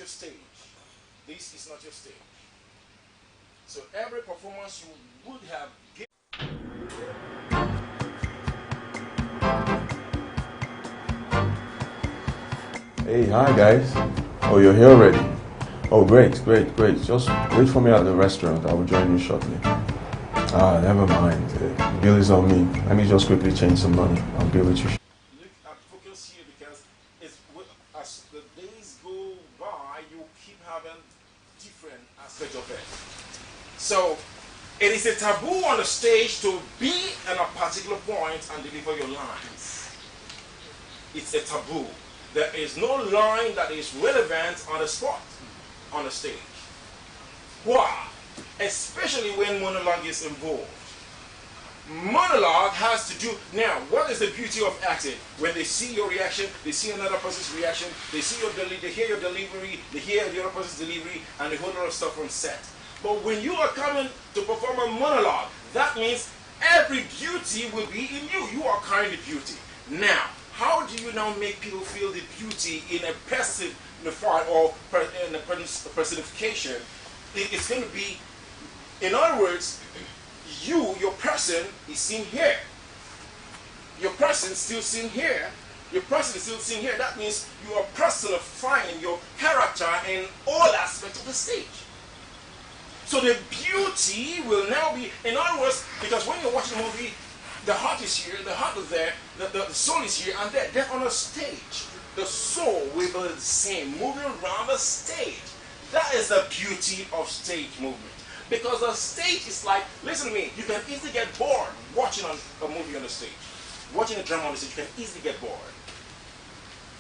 your stage. This is not your stage. So every performance you would have given. Hey, hi guys. Oh, you're here already? Oh, great. Just wait for me at the restaurant. I will join you shortly. Ah, never mind. The bill is on me. Let me just quickly change some money. I'll be with you. Look at focus here because as the days go by, you keep having different aspects of it. So it is a taboo on the stage to be at a particular point and deliver your lines. It's a taboo. There is no line that is relevant on the spot, on the stage. Why? Especially when monologue is involved. Monologue has to do, now, what is the beauty of acting? When they see your reaction, they see another person's reaction, they hear your delivery, they hear the other person's delivery, and a whole lot of stuff on set. But when you are coming to perform a monologue, that means every beauty will be in you. You are carrying the beauty. Now, how do you now make people feel the beauty in a personified or in a personification? It's going to be, in other words, your person is seen here. Your person is still seen here. Your person is still seen here. That means you are personifying your character in all aspects of the stage. So the beauty will now be, in other words, because when you're watching a movie, the heart is here, the heart is there, the soul is here and there. Then on a stage, the soul will be the same, moving around the stage. That is the beauty of stage movement. Because the stage is like, listen to me, you can easily get bored watching a movie on the stage. Watching a drama on the stage, you can easily get bored.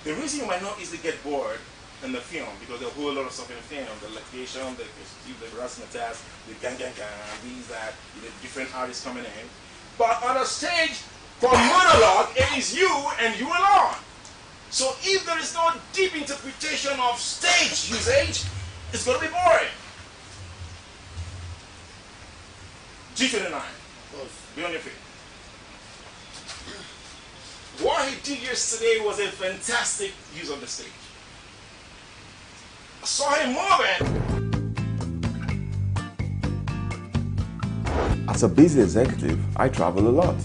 The reason you might not easily get bored in the film, because there's a whole lot of stuff in the film, the litigation, the razzmatazz, the gang, these, that, the different artists coming in. But on a stage, for monologue, it is you and you alone. So if there is no deep interpretation of stage usage, it's going to be boring. G29, be on your feet. What he did yesterday was a fantastic use of the stage. I saw him moving. As a busy executive, I travel a lot.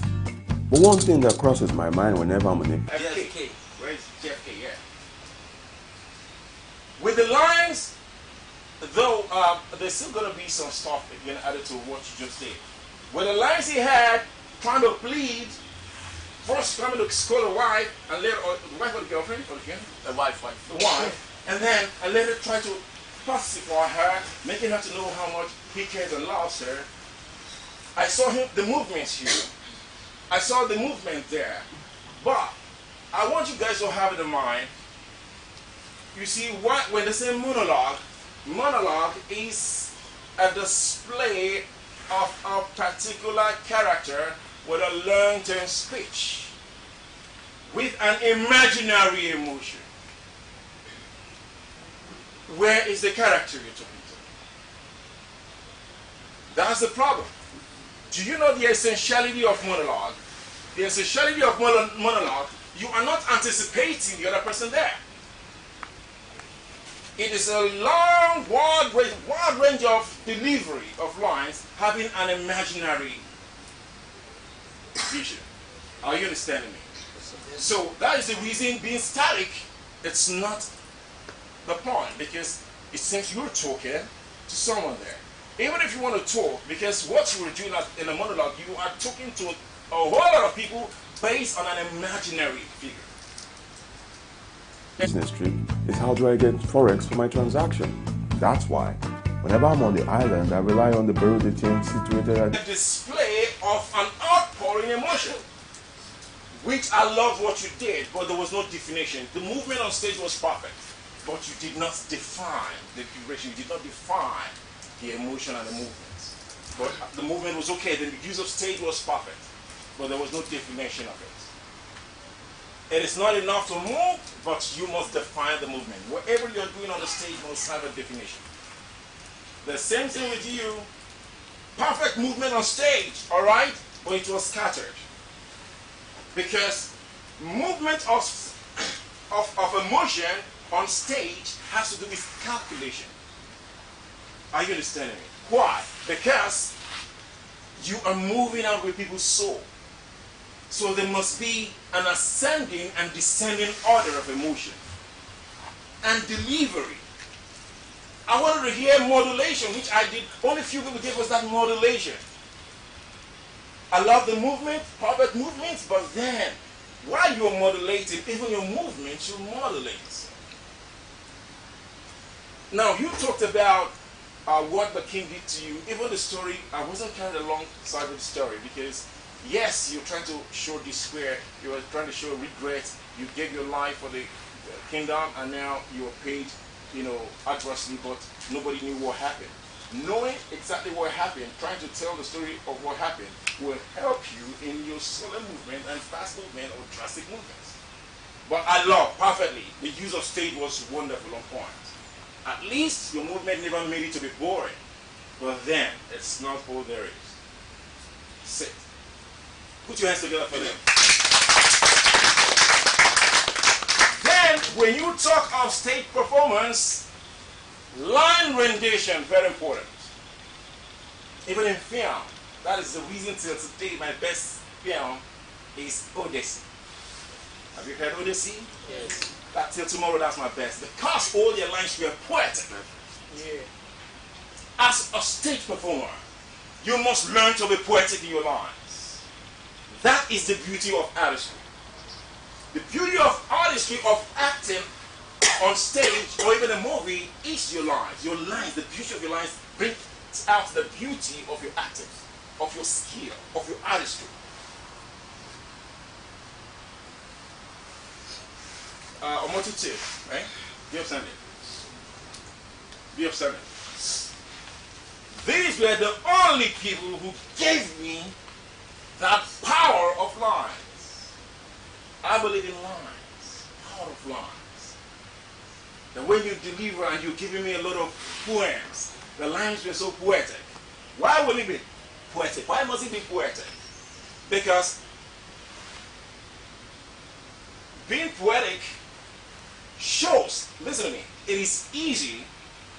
But one thing that crosses my mind whenever I'm on a JFK. Where is JFK? Yeah. With the lines, though, there's still going to be some stuff again added to what you just did. With the lines he had, trying to plead, first coming to scold a wife, and later, or the wife or the girlfriend, or the wife, the wife, and then and later try to pacify her, making her to know how much he cares and loves her. I saw him, the movements here. I saw the movement there. But I want you guys to have it in mind. You see, when they say monologue is a display of a particular character with a learned speech, with an imaginary emotion. Where is the character you're talking to? That's the problem. Do you know the essentiality of monologue? The essentiality of monologue, you are not anticipating the other person there. It is a long, wide range of delivery of lines having an imaginary vision. Are you understanding me? So that is the reason being static, it's not the point, because it seems you're talking to someone there. Even if you want to talk, because what you were doing in a monologue, you are talking to a whole lot of people based on an imaginary figure. business trip is how do I get Forex for my transaction. That's why, whenever I'm on the island, I rely on the Bureau de change situated at A display of an outpouring emotion, which I love what you did, but there was no definition. The movement on stage was perfect, but you did not define the duration. You did not define the emotion and the movements. But the movement was okay. The use of stage was perfect, but there was no definition of it. It is not enough to move, but you must define the movement. Whatever you're doing on the stage must have a definition. The same thing with you. Perfect movement on stage, all right, but it was scattered. Because movement of emotion on stage has to do with calculation. Are you understanding me? Why? Because you are moving out with people's soul. So there must be an ascending and descending order of emotion and delivery. I wanted to hear modulation, which I did. Only few people gave us that modulation. I love the movement, perfect movements, but then while you're modulating, even your movement should modulate. Now, you talked about what the king did to you. Even the story, I wasn't carried alongside with the story because, yes, you're trying to show despair, you were trying to show regret, you gave your life for the kingdom, and now you are paid, adversely, but nobody knew what happened. Knowing exactly what happened, trying to tell the story of what happened, will help you in your slow movement and fast movement or drastic movements. But I love perfectly. The use of stage was wonderful on point. At least your movement never made it to be boring. But then, it's not all there is. Sit. Put your hands together for them. Then, when you talk of stage performance, line rendition, very important. Even in film, that is the reason till today my best film is Odyssey. Have you heard Odyssey? Yes. That till tomorrow, that's my best. Because all their lines were poetic. Yeah. As a stage performer, you must learn to be poetic in your lines. That is the beauty of artistry. The beauty of artistry of acting on stage or even a movie is your lines. Your lines, the beauty of your lines brings out the beauty of your acting, of your skill, of your artistry. Omotutu, right? Be upstanding. Be upstanding. These were the only people who gave me that power of lines. I believe in lines, power of lines. That when you deliver and you're giving me a lot of poems, the lines were so poetic. Why will it be poetic? Why must it be poetic? Because being poetic shows, listen to me, it is easy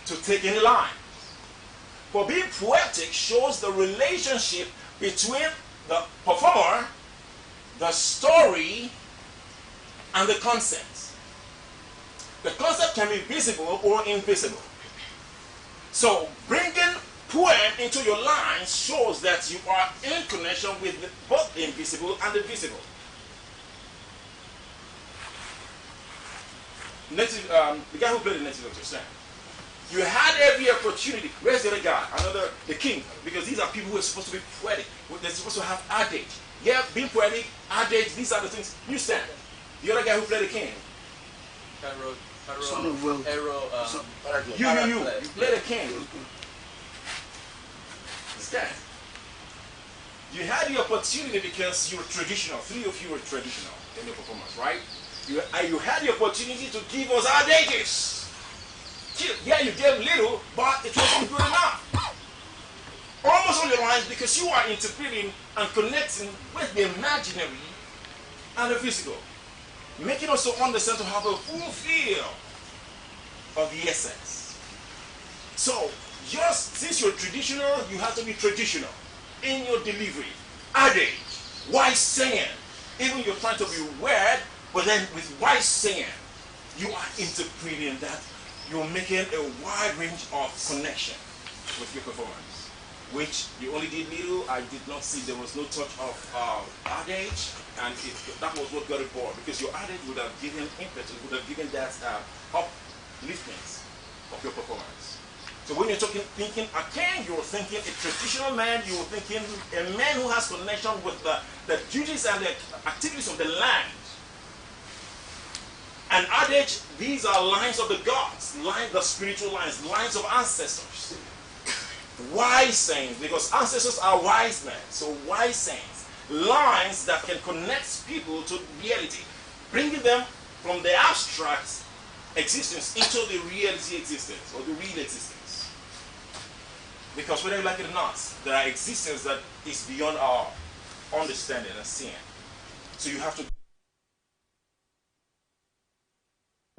to take any line. But being poetic shows the relationship between the performer, the story, and the concept. The concept can be visible or invisible. So bringing poem into your lines shows that you are in connection with both the invisible and the visible. Native, the guy who played the native doctor, you had every opportunity. Where's the other guy? The king. Because these are people who are supposed to be poetic. They're supposed to have adage. Yeah, being poetic, adage, these are the things. You stand. The other guy who played the king. You play the king. Stand. You had the opportunity because you were traditional. Three of you were traditional in your performance, right? You had the opportunity to give us adages. Yeah, you gave little, but it wasn't good enough. Almost on your lines because you are interpreting and connecting with the imaginary and the physical. Making us to understand to have a full feel of the essence. So, just since you're traditional, you have to be traditional in your delivery. Adage, wise saying. Even you're trying to be weird, but then with wise saying, you are interpreting that. You're making a wide range of connection with your performance, which you only did little. I did not see there was no touch of adage, and that was what got it bored, because your adage would have given impetus, would have given that upliftment of your performance. So when you're thinking a king, you're thinking a traditional man, you're thinking a man who has connection with the duties and the activities of the land. And adage, these are lines of the gods, the spiritual lines, lines of ancestors. Wise sayings, because ancestors are wise men, so wise sayings. Lines that can connect people to reality, bringing them from the abstract existence into the reality existence, or the real existence. Because whether you like it or not, there are existences that is beyond our understanding and seeing. So you have to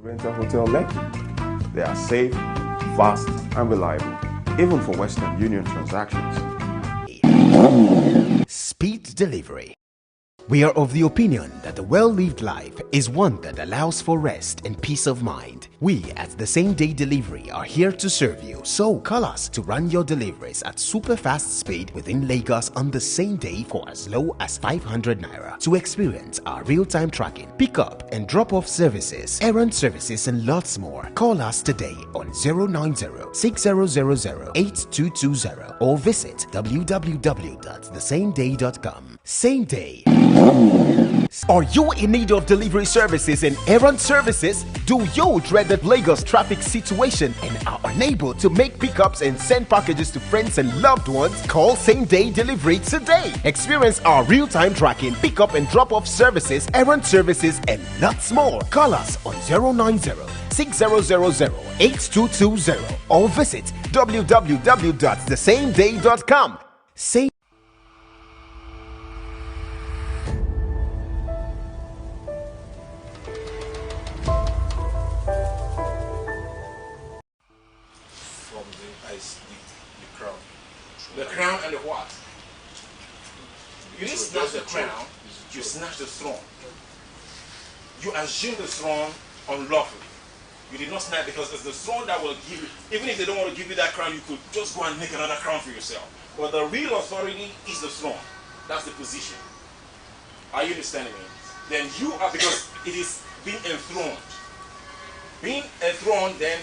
Rent a Hotel Lekki. They are safe, fast, and reliable, even for Western Union transactions. Speed delivery. We are of the opinion that a well-lived life is one that allows for rest and peace of mind. We at the Same Day Delivery are here to serve you. So call us to run your deliveries at super fast speed within Lagos on the same day for as low as 500 naira. To experience our real-time tracking, pick-up and drop-off services, errand services and lots more, call us today on 090-6000-8220 or visit www.thesameday.com. Same Day. Are you in need of delivery services and errand services? Do you dread the Lagos traffic situation and are unable to make pickups and send packages to friends and loved ones? Call Same Day Delivery today. Experience our real-time tracking, pickup and drop-off services, errand services, and lots more. Call us on 090-6000-8220 or visit www.thesameday.com. Same The crown and the what? You didn't snatch the crown, you snatched the throne. You assumed the throne unlawfully. You did not snatch because it's the throne that will give you, even if they don't want to give you that crown, you could just go and make another crown for yourself. But the real authority is the throne. That's the position. Are you understanding me? Then you are, because it is being enthroned. Being enthroned then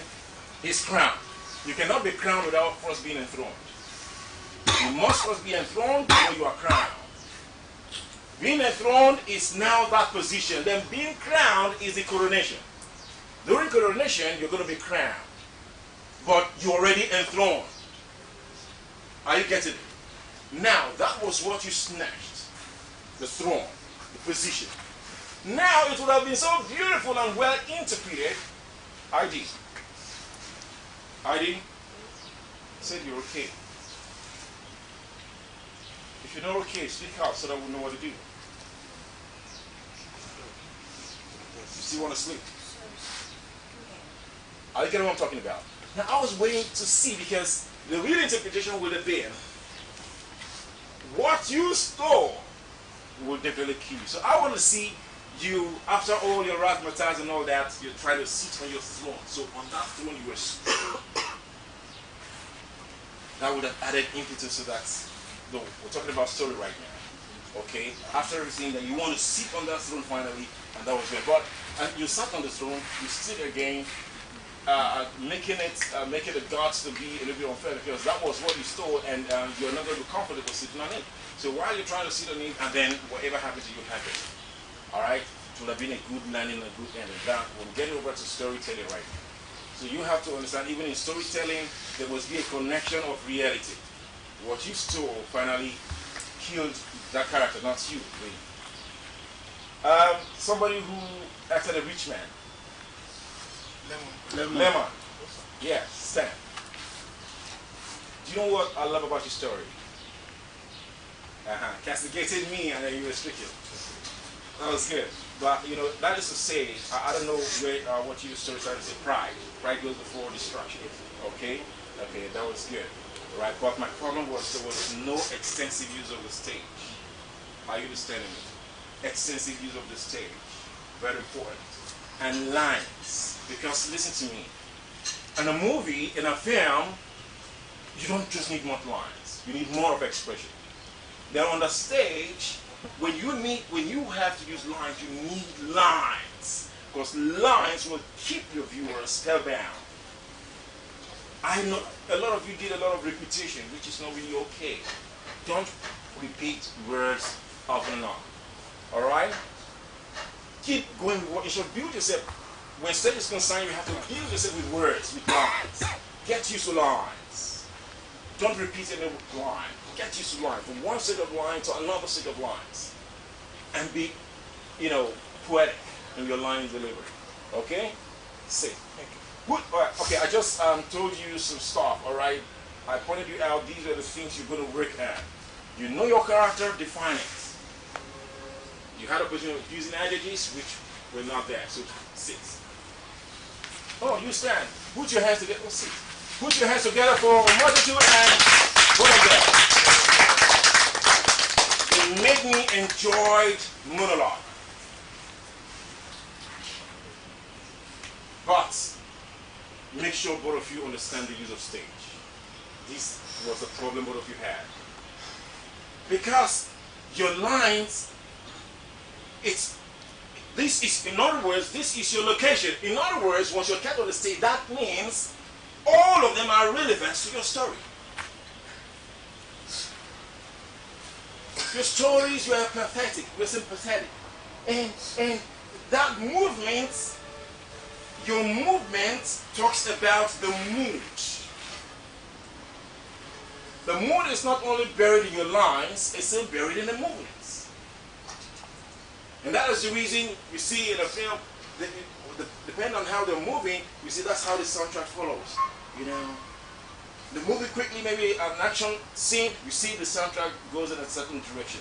is crowned. You cannot be crowned without first being enthroned. You must first be enthroned before you are crowned. Being enthroned is now that position. Then being crowned is the coronation. During coronation, you're going to be crowned. But you're already enthroned. Are you getting it? Now, that was what you snatched. The throne, the position. Now, it would have been so beautiful and well interpreted. ID. Said you're okay. If you're not okay, speak out so that we know what to do. You still want to sleep? Are you getting what I'm talking about? Now, I was waiting to see because the real interpretation would have been what you stole will definitely kill you. So I want to see you, after all your razzmatazz and all that, you try to sit on your throne. So on that throne you were that would have added impetus to that. No, we're talking about story right now. Okay? After everything that you want to sit on that throne finally, and that was good. But you sat on the throne, you stood again, making it the gods to be a little bit unfair because that was what you stole and you're not going to be comfortable sitting on it. So while you're trying to sit on it and then whatever happens to you happens. Alright? It would have been a good landing, a good end. And that we're getting over to storytelling right now. So you have to understand, even in storytelling, there must be a connection of reality. What you stole finally killed that character, not you. Really. Somebody who acted a rich man. Lemon. Yeah, Sam. Do you know what I love about your story? Castigated me and then you were speaking. That was good. But, you know, that is to say, I don't know where, what your story started to say, pride. Pride goes before destruction. Okay? Okay, that was good. Right, but my problem was there was no extensive use of the stage. Are you understanding me? Extensive use of the stage. Very important. And lines. Because listen to me. In a movie, in a film, you don't just need more lines. You need more of expression. Then on the stage, when you have to use lines, you need lines. Because lines will keep your viewers spellbound. I know a lot of you did a lot of repetition, which is not really okay. Don't repeat words often enough. Alright? Keep going with what you should build yourself. When stage is concerned, you have to build yourself with words, with lines. Get used to lines. Don't repeat any line. Get used to lines. From one set of lines to another set of lines. And be, you know, poetic in your line delivery. Okay? Say. Good. Okay, I just told you some stuff, alright? I pointed you out, these are the things you're going to work at. You know your character, define it. You had a position of using adjectives, which were not there, so 6. Oh, you stand. Put your hands together. Let's see. Put your hands together for a multitude and both of them. It made me enjoy monologue. But make sure both of you understand the use of stage. This was the problem both of you had. Because your lines, this is, in other words, this is your location. In other words, once you're kept on the stage, that means all of them are relevant to your story. Your stories were pathetic, were sympathetic. And that movement, your movement talks about the mood. The mood is not only buried in your lines, it's still buried in the movements. And that is the reason you see in a film, depending on how they're moving, you see that's how the soundtrack follows. You know, the movie quickly, maybe an action scene, you see the soundtrack goes in a certain direction.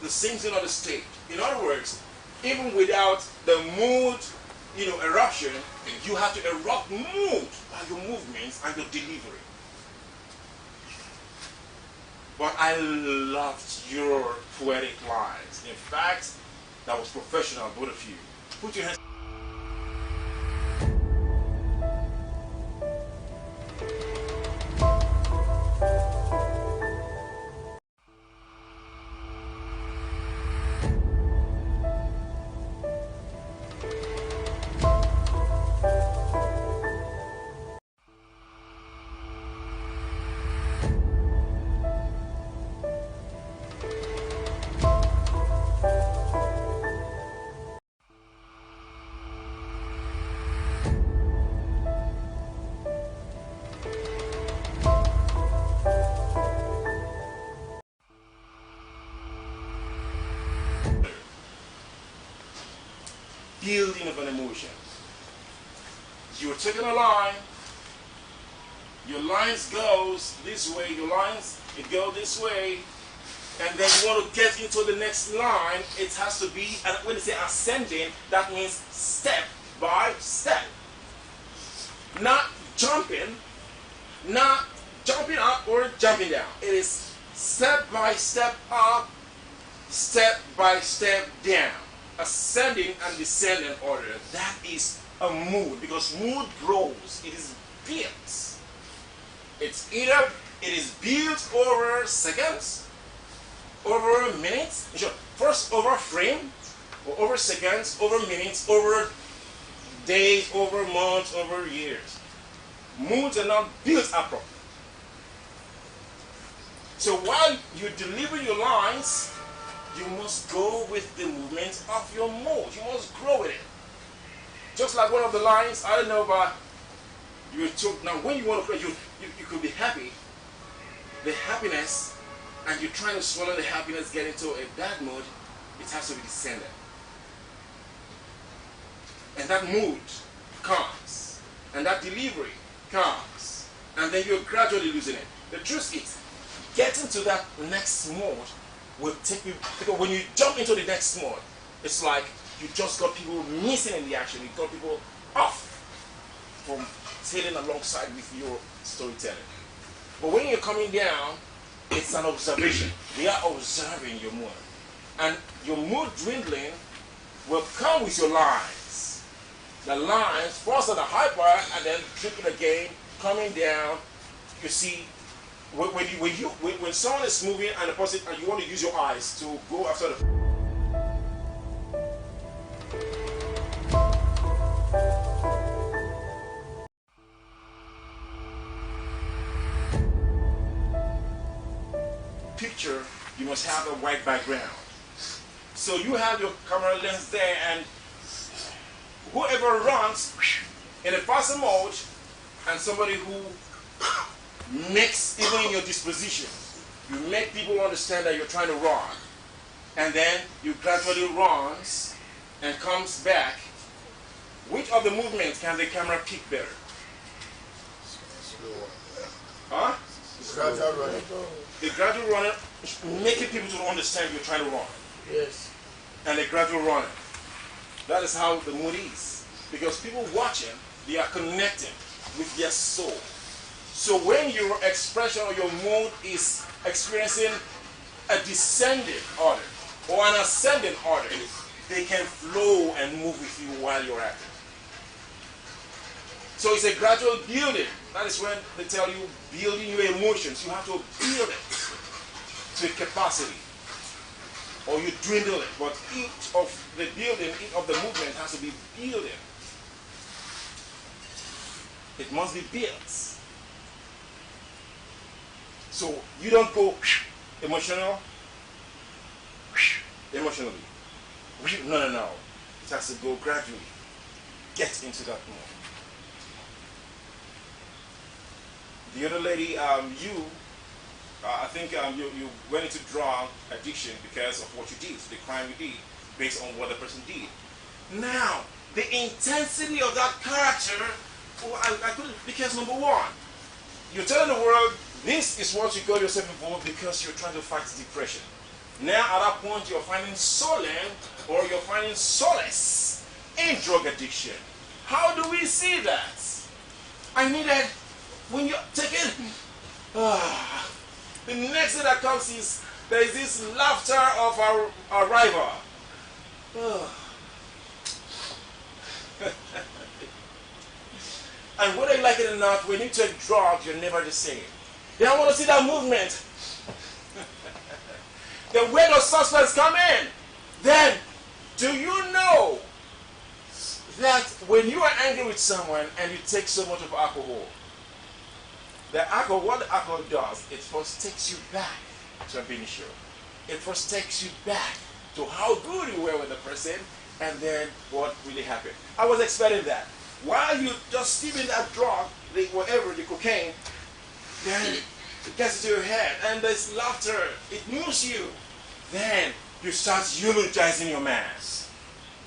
The same thing on the stage. In other words, even without the mood, you know, eruption, you have to erupt mood by your movements and your delivery. But I loved your poetic lines. In fact, that was professional, both of you. Put your hands. Building of an emotion. You're taking a line, your lines goes this way, your lines, it goes this way, and then you want to get into the next line, it has to be, and when they say ascending, that means step by step. Not jumping up or jumping down. It is step by step up, step by step down. Ascending and descending order. That is a mood, because mood grows. It is built. It's either it is built over seconds, over minutes, first over frame, or over seconds, over minutes, over days, over months, over years. Moods are not built up properly. So while you deliver your lines, you must go with the movement of your mood. You must grow with it. Just like one of the lines, I don't know about you took. Now when you want to play, you could be happy. The happiness, and you're trying to swallow the happiness, get into a bad mood, it has to be descended. And that mood comes, and that delivery comes, and then you're gradually losing it. The truth is, getting to that next mode will take you, because when you jump into the next mode, it's like you just got people missing in the action. You got people off from sailing alongside with your storytelling. But when you're coming down, it's an observation. They are observing your mood. And your mood dwindling will come with your lines. The lines, first at the high part, and then tripping again, coming down. You see, when someone is moving and the person, and you want to use your eyes to go after the picture, you must have a white background. So you have your camera lens there, and whoever runs in a faster mode, and somebody who makes, even in your disposition, you make people understand that you're trying to run, and then you gradually runs and comes back. Which of the movements can the camera pick better? Huh? Gradual running. The gradual runner, making people to understand you're trying to run. Yes. And the gradual runner. That is how the mood is. Because people watching, They are connecting with their soul. So when your expression or your mood is experiencing a descending order or an ascending order, they can flow and move with you while you're at it. So it's a gradual building. That is when they tell you building your emotions. You have to build it to a capacity, or you dwindle it. But each of the building, each of the movement has to be building. It must be built. So you don't go emotionally. No. It has to go gradually. Get into that mode. The other lady, I think you went into drug addiction because of what you did, the crime you did, based on what the person did. Now, the intensity of that character, I couldn't, because number one, you're telling the world, this is what you got yourself involved because you're trying to fight depression. Now, at that point, you're finding solace or you're finding solace in drug addiction. How do we see that? I needed, when you take it, the next thing that comes is there is this laughter of our rival. And whether you like it or not, when you take drugs, you're never the same. Then I want to see that movement. Then where does suspense come in? Then, do you know that when you are angry with someone and you take so much of alcohol, what the alcohol does, it first takes you back to a initial. It first takes you back to how good you were with the person and then what really happened. I was expecting that. While you just steaming that drug, the cocaine, then it gets into your head and there's laughter. It moves you. Then you start eulogizing your man.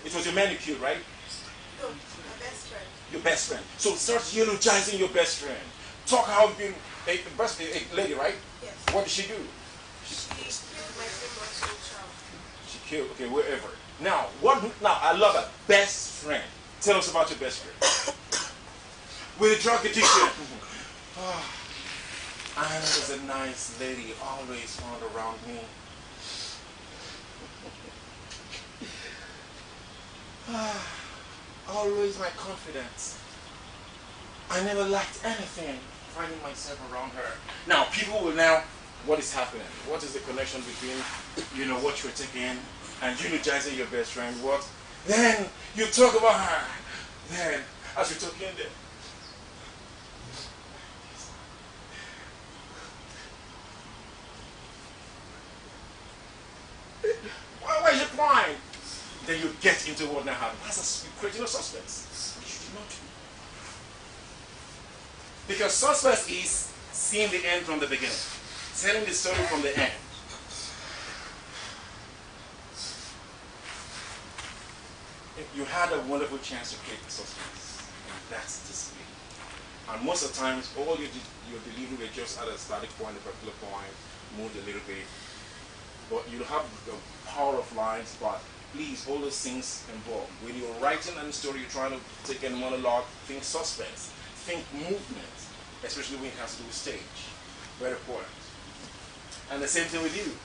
It was your man you killed, right? No, my best friend. Your best friend. So start eulogizing your best friend. Talk how you've been a lady, right? Yes. What did she do? She killed my 3-month-old child. She killed, okay, wherever. Now, I love that. Best friend. Tell us about your best friend. With a drug addiction. Anna was a nice lady, always found around me. Always my confidence. I never lacked anything, finding myself around her. Now, people will now, what is happening? What is the connection between, what you're taking and eulogizing your best friend? What? Then you talk about her. Then, as you're talking there, why is you crying? Then you get into what now happened. That's creating a suspense. You should not do. Because suspense is seeing the end from the beginning, telling the story from the end. You had a wonderful chance to create the suspense, and that's display. And most of the times, all your delivery were just at a static point, a particular point, moved a little bit. But you have the power of lines, but please, all those things involved. When you're writing a story, you're trying to take a monologue, think suspense, think movement, especially when it has to do with stage. Very important. And the same thing with you.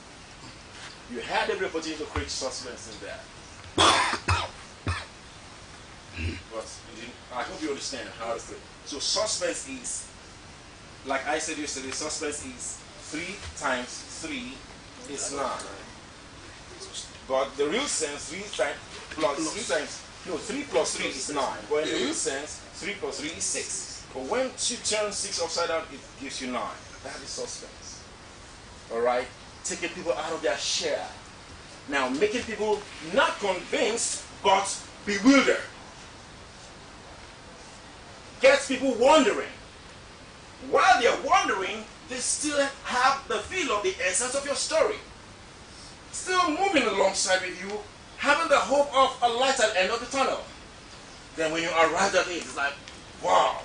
You had every opportunity to create suspense in there. But I hope you understand how to create. So suspense is, like I said yesterday, suspense is 3 times 3 is 9. But the real sense, 3 plus 3 is 9. But in the real sense, 3 plus 3 is 6. But when you turn 6 upside down, it gives you 9. That is suspense. Alright? Taking people out of their share. Now, making people not convinced, but bewildered. Gets people wondering. While they're wondering, they still have the feel of the essence of your story. Still moving alongside with you, having the hope of a light at the end of the tunnel. Then when you arrive at it, it's like, wow.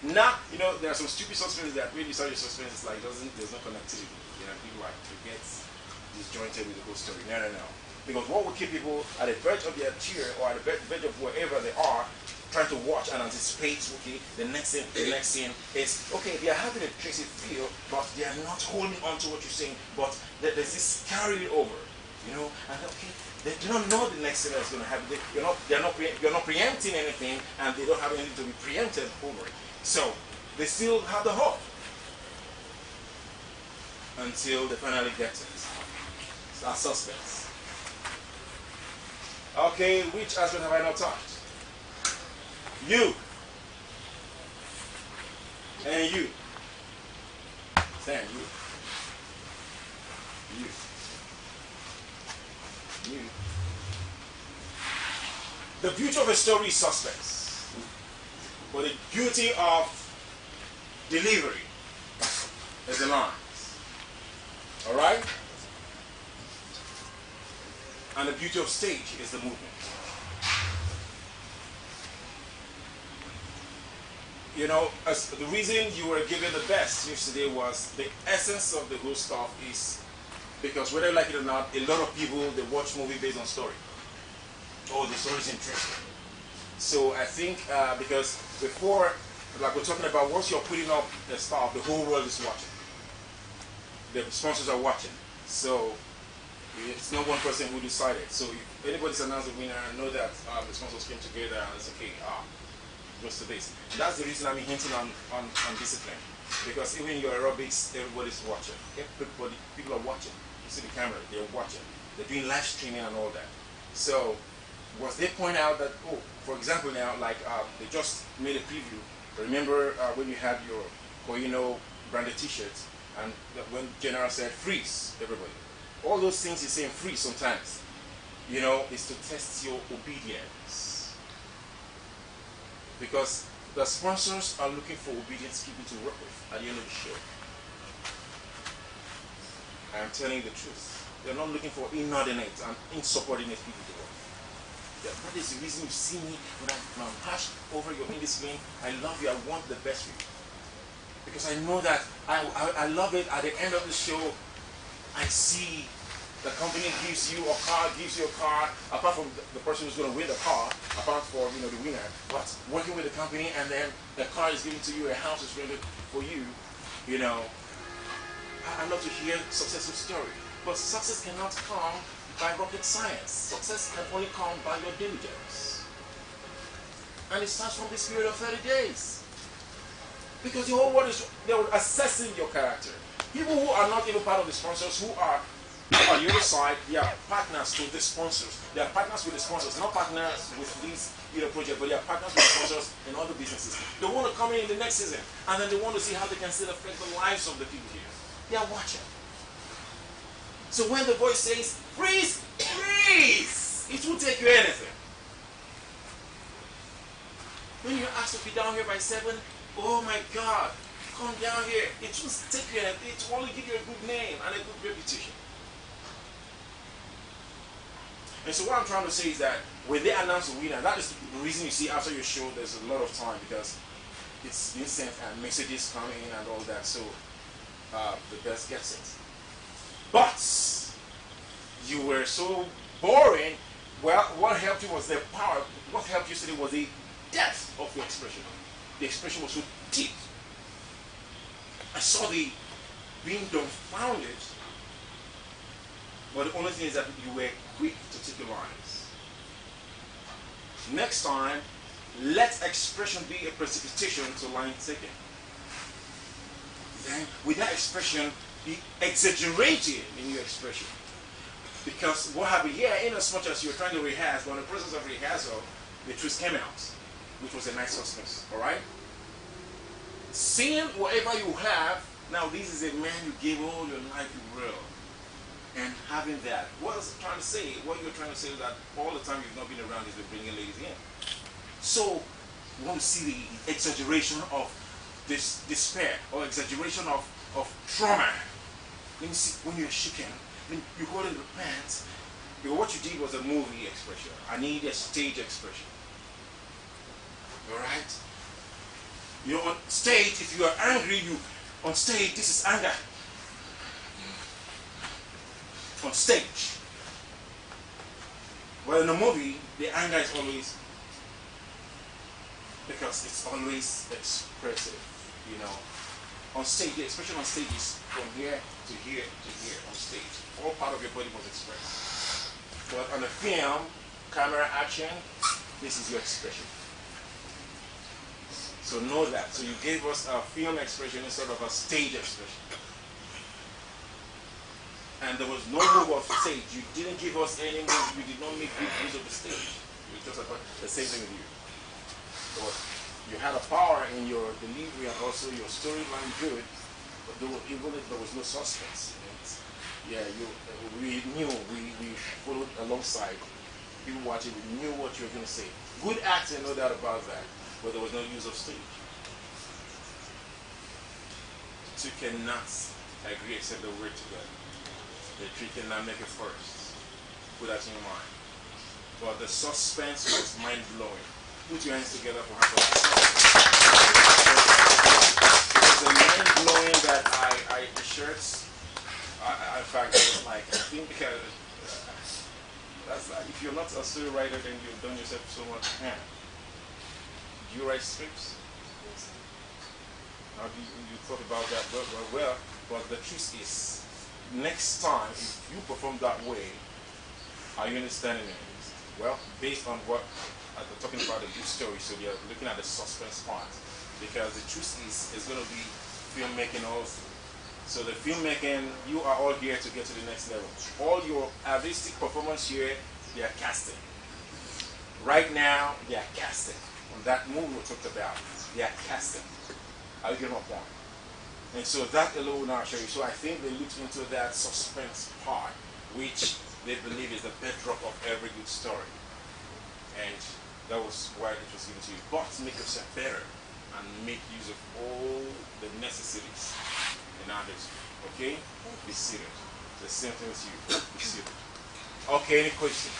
Now, there are some stupid suspense that when you start your suspense, it's like, there's no connectivity. People like forget disjointed with the whole story. No. Because what will keep people at the verge of their chair or at the verge of wherever they are trying to watch and anticipate, okay, the next scene is, okay, they are having a tracy feel, but they are not holding on to what you're saying, but there's this carry over, you know, and okay, they do not know the next scene that's going to happen. You're not preempting anything, and they don't have anything to be preempted over it. So they still have the hope until they finally get it. It's our suspense. Okay, which aspect have I not touched? You. And you. Stand, you. You. You. The beauty of a story is suspense. But the beauty of delivery is the lines. Alright? And the beauty of stage is the movement. You know, as the reason you were given the best yesterday was the essence of the whole stuff is because whether you like it or not, a lot of people, they watch movie based on story. Oh, the story is interesting. So I think because before, like we're talking about, once you're putting up the stuff, the whole world is watching. The sponsors are watching. So it's not one person who decided. So if anybody's announced a winner, know that the sponsors came together and it's okay. Goes to this. And that's the reason I'm hinting on discipline. Because even in your aerobics, everybody's watching. Everybody, people are watching. You see the camera, they're watching. They're doing live streaming and all that. So once they point out that, oh, for example now, like they just made a preview. Remember when you had your Koino branded t-shirts and when General said freeze, everybody. All those things he's saying freeze sometimes, you know, is to test your obedience. Because the sponsors are looking for obedience people to work with at the end of the show. I am telling you the truth. They're not looking for inordinate and insubordinate people to work. That is the reason you see me when I'm hashed over your indiscipline. I love you. I want the best for you. Because I know that I love it. At the end of the show, I see the company gives you a car, apart from the person who's going to win the car, apart from the winner, but working with the company and then the car is given to you, a house is rented for you, I love to hear successful story. But success cannot come by rocket science. Success can only come by your diligence. And it starts from this period of 30 days. Because the whole world they're assessing your character. People who are not even part of the sponsors, who are on the other side, they are partners to the sponsors. They are partners with the sponsors, not partners with these project, but they are partners with sponsors in other businesses. They want to come in the next season, and then they want to see how they can still affect the lives of the people here. They are watching. So when the voice says, freeze, freeze, it will take you anything. When you're asked to be down here by 7, oh my God, come down here. It will take you anything. It will only give you a good name and a good reputation. And so what I'm trying to say is that when they announce the winner, that is the reason you see after your show there's a lot of time, because it's been sent and messages coming in and all that, so the best gets it. But you were so boring. Well, what helped you was the power. What helped you today was the depth of your expression. The expression was so deep. I saw the being dumbfounded. But the only thing is that you were quick to take your lines. Next time, let expression be a precipitation to line taking. Then, with that expression, be exaggerated in your expression. Because what happened here, in as much as you were trying to rehearse, but in the process of rehearsal, the truth came out, which was a nice suspense. Alright? Seeing whatever you have, now this is a man you gave all your life you will. And having that, what I was trying to say, what you're trying to say is that all the time you've not been around is been bringing ladies in. So, you want to see the exaggeration of this despair, or exaggeration of trauma. Let me see, when you're shaken, when you hold in the pants, because what you did was a movie expression. I need a stage expression. Alright? You're on stage, if you are angry, on stage, this is anger. On stage. Well, in a movie, the anger is always because it's always expressive, you know. On stage, the expression on stage is from here to here to here on stage. All part of your body was expressed. But on a film, camera action, this is your expression. So know that. So you gave us a film expression instead of a stage expression. And there was no move of stage. You didn't give us any move. You did not make good use of the stage. It was just about the same thing with you. So you had a power in your delivery and also your storyline good, but even if there was no suspense. We knew, we followed alongside. People watching, we knew what you were going to say. Good acting, no doubt about that, but there was no use of stage. Two cannot agree except the word together. The three cannot make it first. Put that in your mind. But the suspense was mind-blowing. Put your hands together for half of it. It was mind-blowing that the shirts, in fact, it was like, I think because, that's like, if you're not a story writer, then you've done yourself so much harm. Do you write scripts? Yes, sir. How do you thought about that? Well, but the truth is, next time, if you perform that way, are you understanding it? Well, based on what they're talking about the good story, so we are looking at the suspense part, because the truth is, it's going to be filmmaking also. So the filmmaking, you are all here to get to the next level. All your artistic performance here, they are casting. Right now, they are casting. On that movie we talked about, they are casting. I'll get my point. And so that alone I'll show you. So I think they looked into that suspense part, which they believe is the bedrock of every good story. And that was why it was given to you. But make yourself better and make use of all the necessities in others. Okay? Be seated. The same thing with you. Be seated. Okay, any question?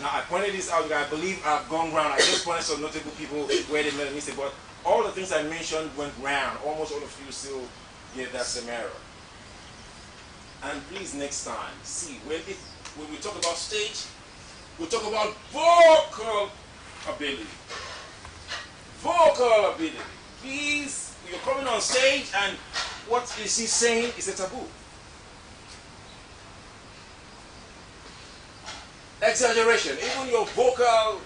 Now I pointed this out because I believe I've gone round. I just pointed some notable people where they made a mistake, but all the things I mentioned went round. Almost all of you still gave that same error. And please next time, see, when we talk about stage, we talk about vocal ability. Vocal ability. Please, you're coming on stage and what is he saying is a taboo. Exaggeration. Even your vocal,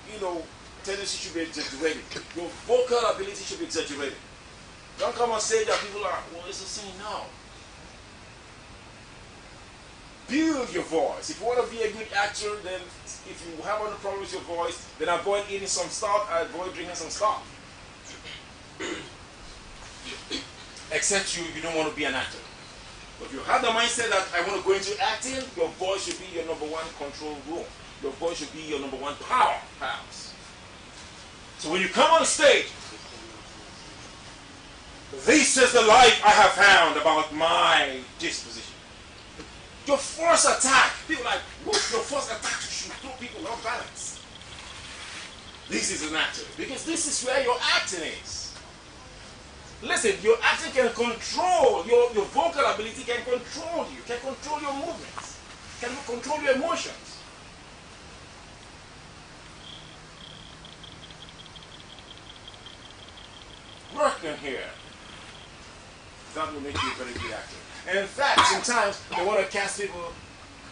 tendency should be exaggerated. Your vocal ability should be exaggerated. Don't come on stage that people are, well, it's the same now. Build your voice. If you want to be a good actor, then if you have any problem with your voice, then avoid eating some stuff, avoid drinking some stuff. Except you don't want to be an actor. But if you have the mindset that I want to go into acting, your voice should be your number one control room. Your voice should be your number one powerhouse. So when you come on stage, this is the life I have found about my disposition. Your first attack, people like, what's your first attack to shoot? Throw people off balance. This is an actor, because this is where your acting is. Listen, your acting can control, your vocal ability can control you, can control your movements, can control your emotions. Work in here. That will make you a very good actor. And in fact, sometimes they want to cast people,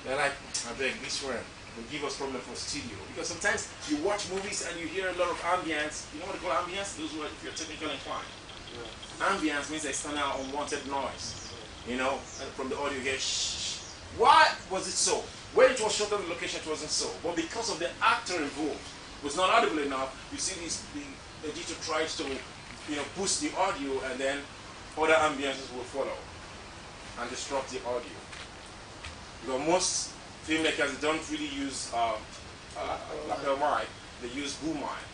they're like, I beg, this one will give us problem for studio. Because sometimes you watch movies and you hear a lot of ambience. You know what they call ambience? Those who are, if you're technically inclined. Yeah. Ambience means external unwanted noise. And from the audio you hear shh. Why was it so? When it was shot on the location, it wasn't so. But because of the actor involved, it was not audible enough. You see the editor tries to boost the audio, and then other ambiences will follow and disrupt the audio. Because most filmmakers don't really use lapel mic, they use boom mic.